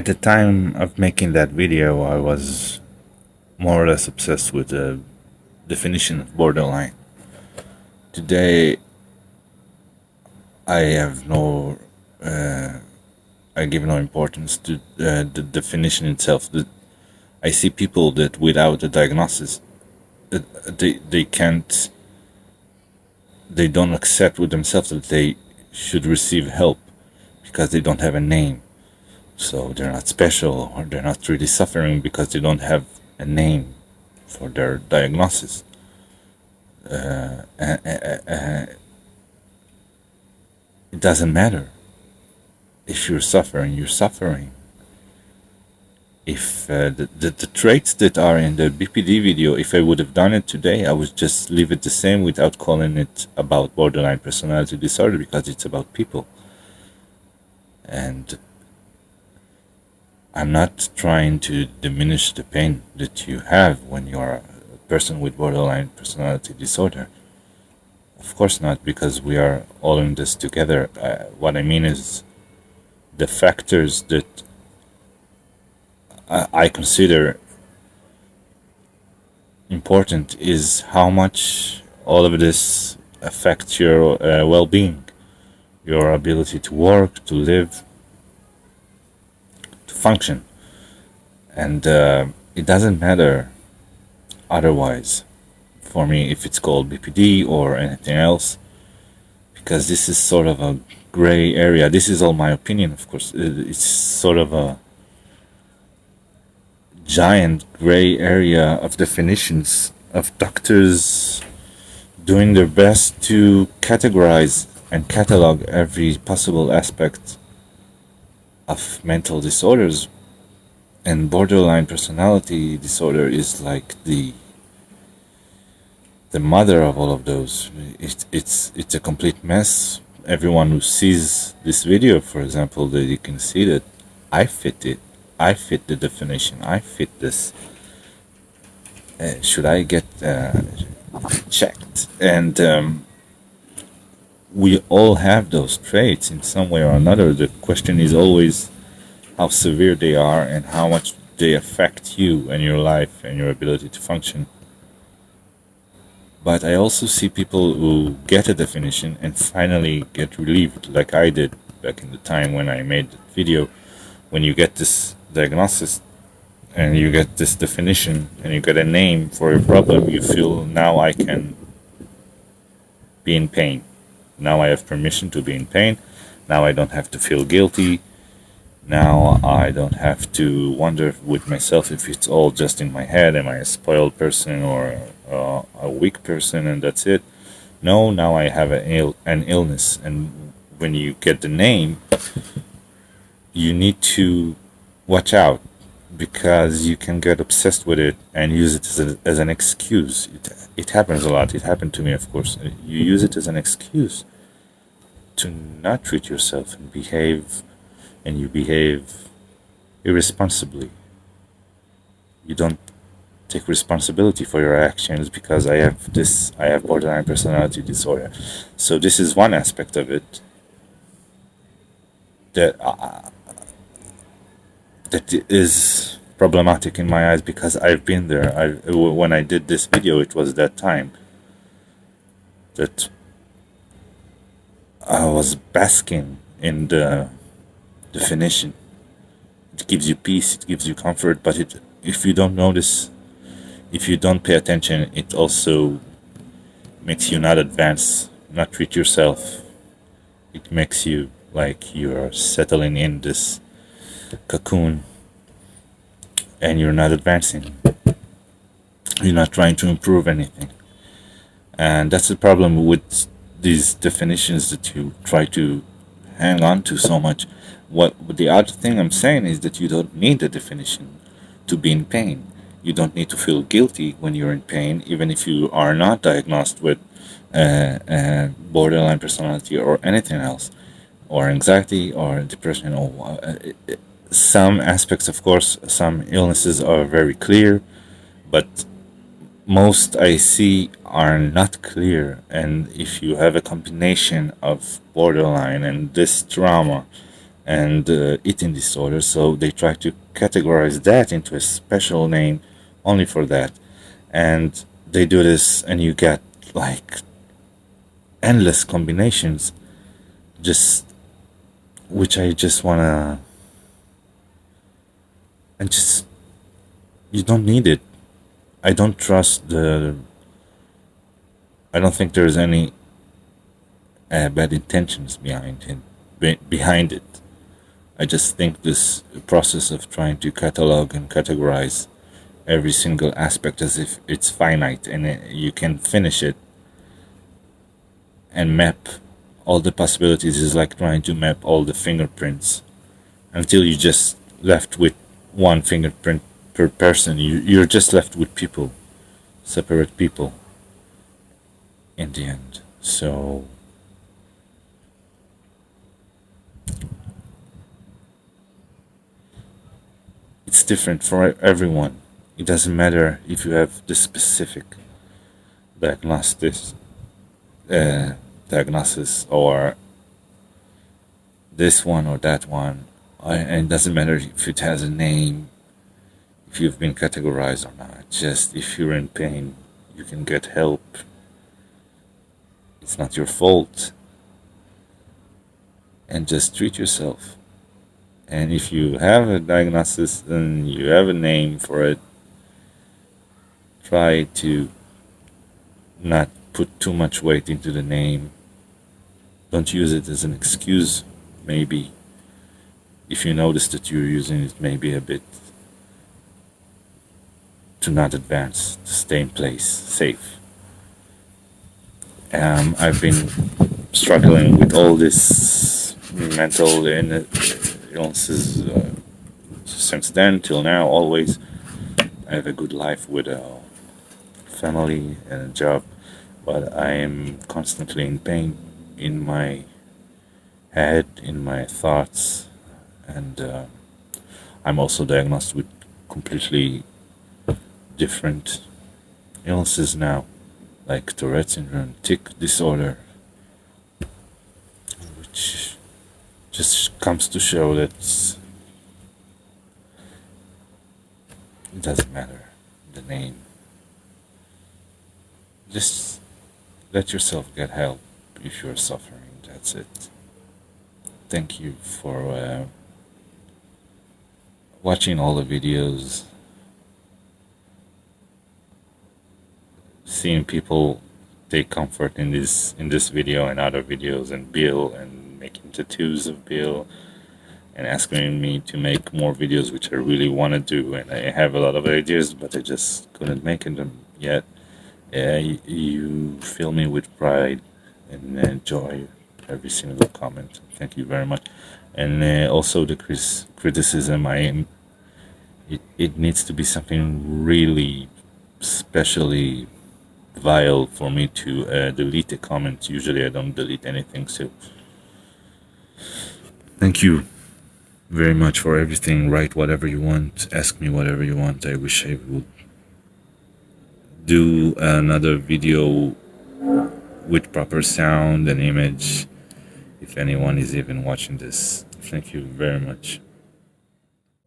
At the time of making that video, I was more or less obsessed with the definition of borderline. Today, I have no, I give no importance to the definition itself. I see people that without a diagnosis, they can't, they don't accept with themselves that they should receive help because they don't have a name. So they're not special, or they're not really suffering because they don't have a name for their diagnosis. It doesn't matter. If you're suffering, you're suffering. If the traits that are in the BPD video, if I would have done it today, I would just leave it the same without calling it about borderline personality disorder, because it's about people. And I'm not trying to diminish the pain that you have when you're a person with borderline personality disorder. Of course not, because we are all in this together. What I mean is the factors that I consider important is how much all of this affects your well-being, your ability to work, to live, to function. And it doesn't matter otherwise for me if it's called BPD or anything else, because this is sort of a gray area. This is all my opinion, of course. It's sort of a giant gray area of definitions, of doctors doing their best to categorize and catalog every possible aspect of mental disorders, and borderline personality disorder is like the mother of all of those. It's a complete mess. Everyone who sees this video, for example, that you can see that I fit it. I fit the definition. I fit this. Should I get checked? And we all have those traits in some way or another. The question is always how severe they are and how much they affect you and your life and your ability to function. But I also see people who get a definition and finally get relieved, like I did back in the time when I made the video. When you get this diagnosis and you get this definition and you get a name for your problem, you feel, now I can be in pain. Now I have permission to be in pain. Now I don't have to feel guilty. Now I don't have to wonder with myself if it's all just in my head. Am I a spoiled person or a weak person and that's it? No, now I have an illness. And when you get the name, you need to watch out, because you can get obsessed with it and use it as an excuse. It happens a lot. It happened to me, of course. You use it as an excuse to not treat yourself and behave, and you behave irresponsibly. You don't take responsibility for your actions, because I have borderline personality disorder. So this is one aspect of it that that is problematic in my eyes, because I've been there. When I did this video, it was that time that I was basking in the definition. It gives you peace, it gives you comfort, but if you don't notice, if you don't pay attention, it also makes you not advance, not treat yourself. It makes you like you're settling in this cocoon and you're not advancing. You're not trying to improve anything. And that's the problem with these definitions that you try to hang on to so much. What the other thing I'm saying is that you don't need a definition to be in pain. You don't need to feel guilty when you're in pain, even if you are not diagnosed with borderline personality or anything else, or anxiety or depression. Or some aspects, of course, some illnesses are very clear, but most I see are not clear. And if you have a combination of borderline and this trauma and eating disorder, so they try to categorize that into a special name only for that. And they do this, and you get like endless combinations, just which I just wanna, and just, you don't need it. I don't trust the, I don't think there's any bad intentions behind it. I just think this process of trying to catalog and categorize every single aspect as if it's finite and you can finish it and map all the possibilities is like trying to map all the fingerprints until you just left with one fingerprint per person. You're just left with people, separate people in the end. So it's different for everyone. It doesn't matter if you have the specific diagnosis or this one or that one. And it doesn't matter if it has a name, if you've been categorized or not. Just if you're in pain, you can get help. It's not your fault. And just treat yourself. And if you have a diagnosis and you have a name for it, try to not put too much weight into the name. Don't use it as an excuse. Maybe if you notice that you're using it maybe a bit, to not advance, to stay in place, safe. I've been struggling with all this mental illnesses since then till now, always. I have a good life with a family and a job, but I am constantly in pain in my head, in my thoughts, and I'm also diagnosed with completely different illnesses now, like Tourette syndrome, tic disorder, which just comes to show that it doesn't matter the name. Just let yourself get help if you're suffering. That's it. Thank you for watching all the videos, seeing people take comfort in this video and other videos, and Bill, and making tattoos of Bill, and asking me to make more videos, which I really want to do, and I have a lot of ideas, but I just couldn't make them yet. You fill me with pride and joy every single comment. Thank you very much. And also the criticism, it needs to be something really specially vile for me to delete a comment. Usually I don't delete anything, so thank you very much for everything. Write whatever you want, ask me whatever you want. I wish I would do another video with proper sound and image, if anyone is even watching this. Thank you very much.